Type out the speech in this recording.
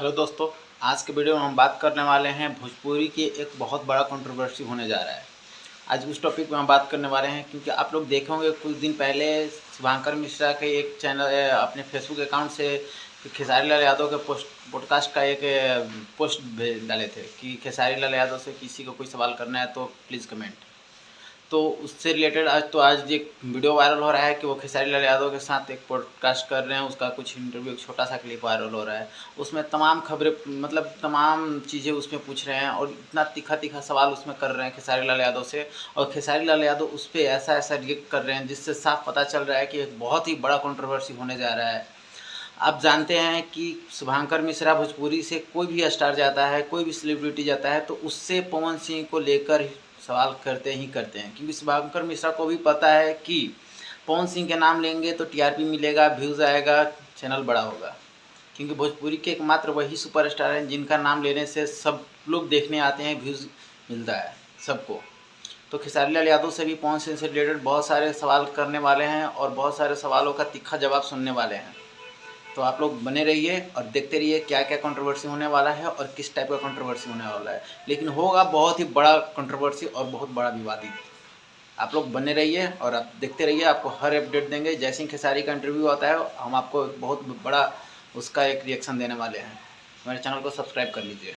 Hello दोस्तों, आज के वीडियो में हम बात करने वाले हैं भोजपुरी की एक बहुत बड़ा कंट्रोवर्सी होने जा रहा है। आज उस टॉपिक पे हम बात करने वाले हैं क्योंकि आप लोग देखे होंगे कुछ दिन पहले शुभांकर मिश्रा के एक चैनल अपने फेसबुक अकाउंट से खेसारी लाल यादव के पॉडकास्ट का एक पोस्ट भेज डाले थे कि खेसारी लाल यादव से किसी को कोई सवाल करना है तो प्लीज़ कमेंट। तो उससे रिलेटेड आज एक वीडियो वायरल हो रहा है कि वो खेसारी लाल यादव के साथ एक पॉडकास्ट कर रहे हैं। उसका कुछ इंटरव्यू, एक छोटा सा क्लिप वायरल हो रहा है। उसमें तमाम खबरें, मतलब तमाम चीज़ें उसमें पूछ रहे हैं और इतना तीखा तीखा सवाल उसमें कर रहे हैं खेसारी लाल यादव से। और खेसारी लाल यादव उस पर ऐसा ऐसा रिएक्ट कर रहे हैं जिससे साफ पता चल रहा है कि एक बहुत ही बड़ा कंट्रोवर्सी होने जा रहा है। आप जानते हैं कि शुभांकर मिश्रा भोजपुरी से कोई भी स्टार जाता है, कोई भी सेलिब्रिटी जाता है तो उससे पवन सिंह को लेकर सवाल करते हैं, क्योंकि शुभांकर मिश्रा को भी पता है कि पवन सिंह के नाम लेंगे तो टीआरपी मिलेगा, व्यूज़ आएगा, चैनल बड़ा होगा। क्योंकि भोजपुरी के एकमात्र वही सुपरस्टार हैं जिनका नाम लेने से सब लोग देखने आते हैं, व्यूज़ मिलता है सबको। तो खेसारी लाल यादव से भी पवन सिंह से रिलेटेड बहुत सारे सवाल करने वाले हैं और बहुत सारे सवालों का तीखा जवाब सुनने वाले हैं। तो आप लोग बने रहिए और देखते रहिए क्या क्या कंट्रोवर्सी होने वाला है और किस टाइप का कंट्रोवर्सी होने वाला है। लेकिन होगा बहुत ही बड़ा कंट्रोवर्सी और बहुत बड़ा विवादित। आप लोग बने रहिए और आप देखते रहिए, आपको हर अपडेट देंगे। जैसे ही खेसारी का इंटरव्यू आता है हम आपको बहुत बड़ा उसका एक रिएक्शन देने वाले हैं। हमारे चैनल को सब्सक्राइब कर लीजिए।